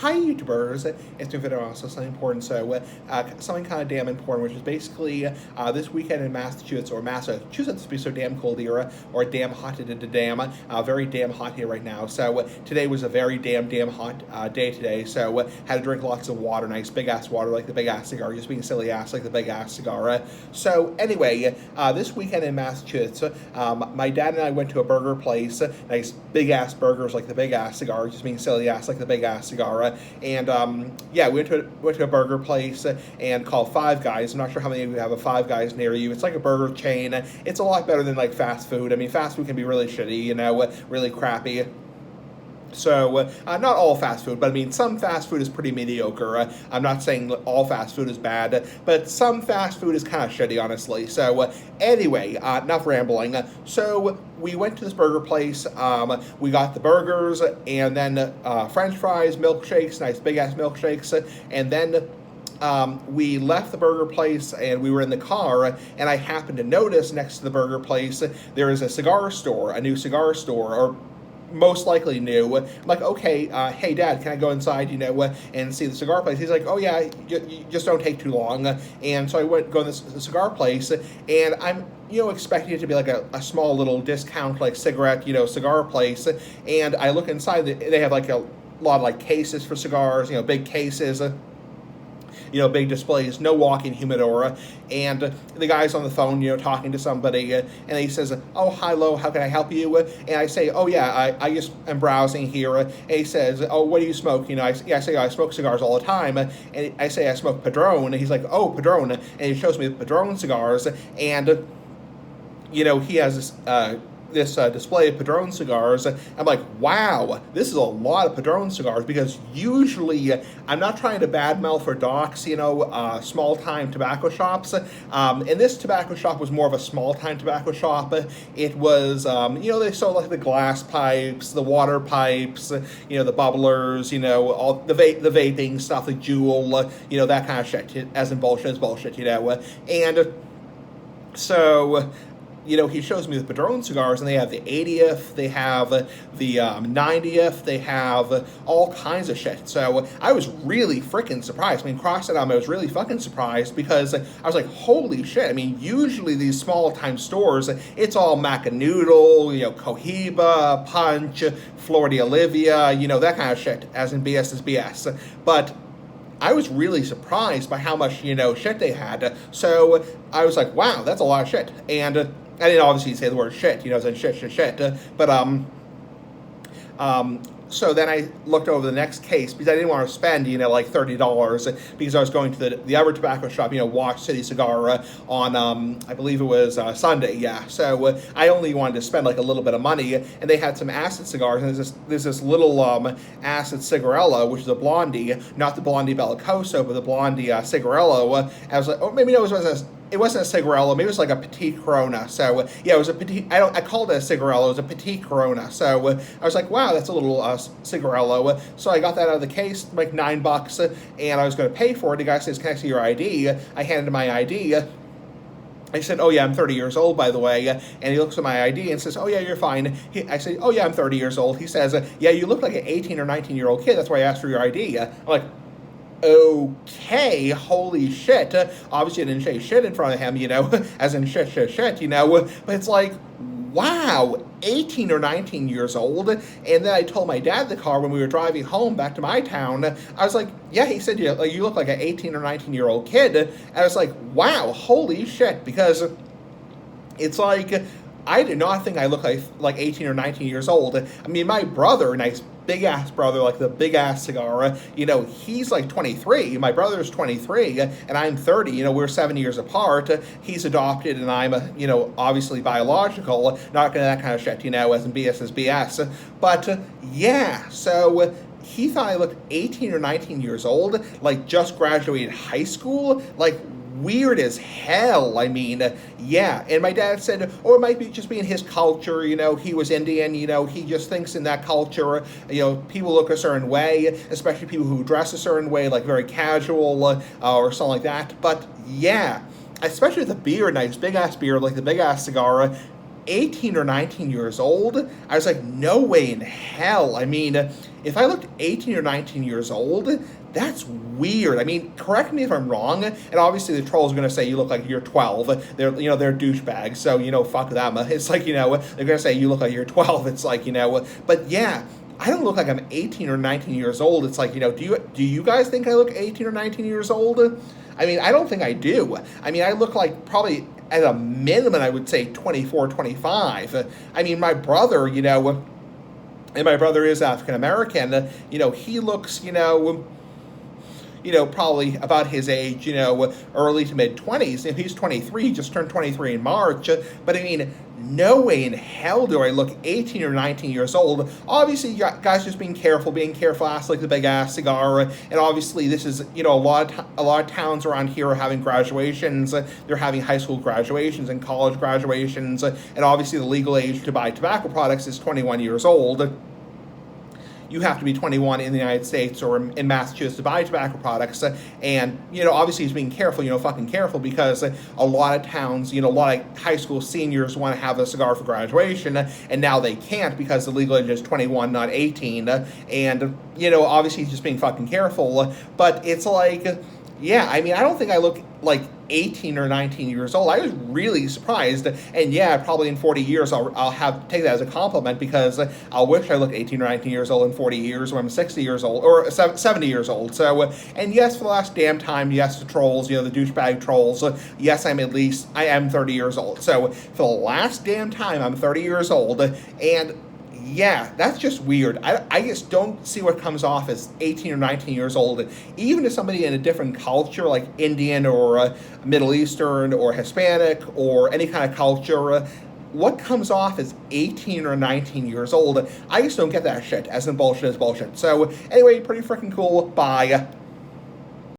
hi YouTubers, it's new video also something important, so something kind of damn important, which is basically this weekend in Massachusetts, or Massachusetts, be so damn cold here, or damn hot, very damn hot here right now, so today was a very damn hot day today, so had to drink lots of water, nice big ass water like the big ass cigar, just being silly ass like the big ass cigar. So anyway, this weekend in Massachusetts, my dad and I went to a burger place, nice big ass burgers like the big ass cigar, just being silly ass like the big ass cigar, and yeah, we went to a burger place and called Five Guys. I'm not sure how many of you have a Five Guys near you. It's like a burger chain. It's a lot better than like fast food. I mean, fast food can be really shitty, you know, really crappy. So, not all fast food, but I mean, some fast food is pretty mediocre. I'm not saying all fast food is bad, but some fast food is kind of shitty, honestly. So, anyway, enough rambling. So, we went to this burger place. We got the burgers, and then French fries, milkshakes, nice big-ass milkshakes, and then we left the burger place and we were in the car, and I happened to notice next to the burger place there is a cigar store, a new cigar store, or most likely new. I'm like, okay, hey Dad, can I go inside, you know, and see the cigar place? He's like, oh yeah, you just don't take too long. And so I went go to the cigar place, and I'm, you know, expecting it to be like a small little discount, like cigarette, you know, cigar place. And I look inside, they have like a lot of like cases for cigars, you know, big cases. You know, big displays, no walk-in humidor, and the guy's on the phone, you know, talking to somebody, and he says, oh, hi, Lo, how can I help you? And I say, oh, yeah, I just am browsing here, and he says, oh, what do you smoke? You know, I say, I smoke cigars all the time, and I say, I smoke Padron, and he's like, oh, Padron, and he shows me the Padron cigars, and, you know, he has this display of Padron cigars. I'm like, wow, this is a lot of Padron cigars, because usually, I'm not trying to badmouth for docks, you know, small-time tobacco shops, and this tobacco shop was more of a small-time tobacco shop. It was, you know, they sold like the glass pipes, the water pipes, you know, the bubblers, you know, all the vaping stuff, the Juul, you know, that kind of shit, as in bullshit, you know, and so, you know, he shows me the Padron cigars, and they have the 80th, they have the 90th, they have all kinds of shit. So I was really freaking surprised. I mean, cross it out, I was really fucking surprised, because I was like, holy shit. I mean, usually these small-time stores, it's all Macanudo, you know, Cohiba, Punch, Flor de Olivia, you know, that kind of shit, as in BS is BS. But I was really surprised by how much, you know, shit they had. So I was like, wow, that's a lot of shit. And I didn't obviously say the word shit, you know, as in shit. But so then I looked over the next case, because I didn't want to spend, you know, like $30, because I was going to the other tobacco shop, you know, Watch City Cigar, on, I believe it was Sunday, yeah. So I only wanted to spend like a little bit of money, and they had some acid cigars, and there's this little acid cigarello, which is a blondie, not the Blondie Bellicoso, but the Blondie cigarello. I was like, oh, maybe it wasn't a cigarello, maybe it was like a petite Corona. So yeah, it was a petite, I called it a cigarello, it was a petite Corona. So I was like, wow, that's a little cigarello. So I got that out of the case, like $9, and I was going to pay for it. The guy says, can I see your ID? I handed him my ID. I said, oh yeah, I'm 30 years old, by the way, and he looks at my ID and says, oh yeah, you're fine. I said, oh yeah, I'm 30 years old. He says, yeah, you look like an 18 or 19-year-old kid, that's why I asked for your ID. I'm like, okay, holy shit. Obviously I didn't say shit in front of him, you know, as in shit, you know, but it's like, wow, 18 or 19 years old. And then I told my dad in the car when we were driving home back to my town, I was like, yeah, he said, you look like an 18 or 19-year-old kid. And I was like, wow, holy shit, because it's like, I did not think I looked like 18 or 19 years old. I mean, my brother, nice big-ass brother, like the big-ass cigar, you know, he's like 23. My brother's 23, and I'm 30. You know, we're 7 years apart. He's adopted, and I'm, you know, obviously biological. Not gonna that kind of shit, you know, as in BS is BS. But, yeah, so he thought I looked 18 or 19 years old, like just graduated high school, like weird as hell. I mean, yeah. And my dad said, oh, it might be just being his culture, you know, he was Indian, you know, he just thinks in that culture, you know, people look a certain way, especially people who dress a certain way, like very casual or something like that. But yeah, especially with a beard, nice big-ass beard, like the big-ass cigar, 18 or 19 years old, I was like, no way in hell. I mean, if I looked 18 or 19 years old, that's weird. I mean, correct me if I'm wrong, and obviously the trolls are going to say you look like you're 12. They're douchebags, so, fuck them. It's like, they're going to say you look like you're 12. It's like, but yeah, I don't look like I'm 18 or 19 years old. It's like, do you guys think I look 18 or 19 years old? I mean, I don't think I do. I mean, I look like probably at a minimum, I would say 24, 25. I mean, my brother, and my brother is African American, he looks, probably about his age, early to mid 20s. If he's 23, he just turned 23 in March. But I mean, no way in hell do I look 18 or 19 years old. Obviously, guys, just being careful, ass like the big ass cigar. And obviously, this is, a lot of towns around here are having graduations. They're having high school graduations and college graduations. And obviously, the legal age to buy tobacco products is 21 years old. You have to be 21 in the United States or in Massachusetts to buy tobacco products. And, obviously he's being careful, fucking careful, because a lot of towns, a lot of high school seniors want to have a cigar for graduation, and now they can't because the legal age is 21, not 18. And, obviously he's just being fucking careful. But it's like, yeah, I mean, I don't think I look like 18 or 19 years old. I was really surprised, and yeah, probably in 40 years I'll take that as a compliment, because I'll wish I looked 18 or 19 years old in 40 years when I'm 60 years old, or 70 years old. So, and yes, for the last damn time, yes, the trolls, the douchebag trolls, yes, I am 30 years old. So, for the last damn time, I'm 30 years old, and yeah, that's just weird. I just don't see what comes off as 18 or 19 years old. Even to somebody in a different culture, like Indian or Middle Eastern or Hispanic or any kind of culture, what comes off as 18 or 19 years old? I just don't get that shit. As in bullshit is bullshit. So, anyway, pretty freaking cool. Bye.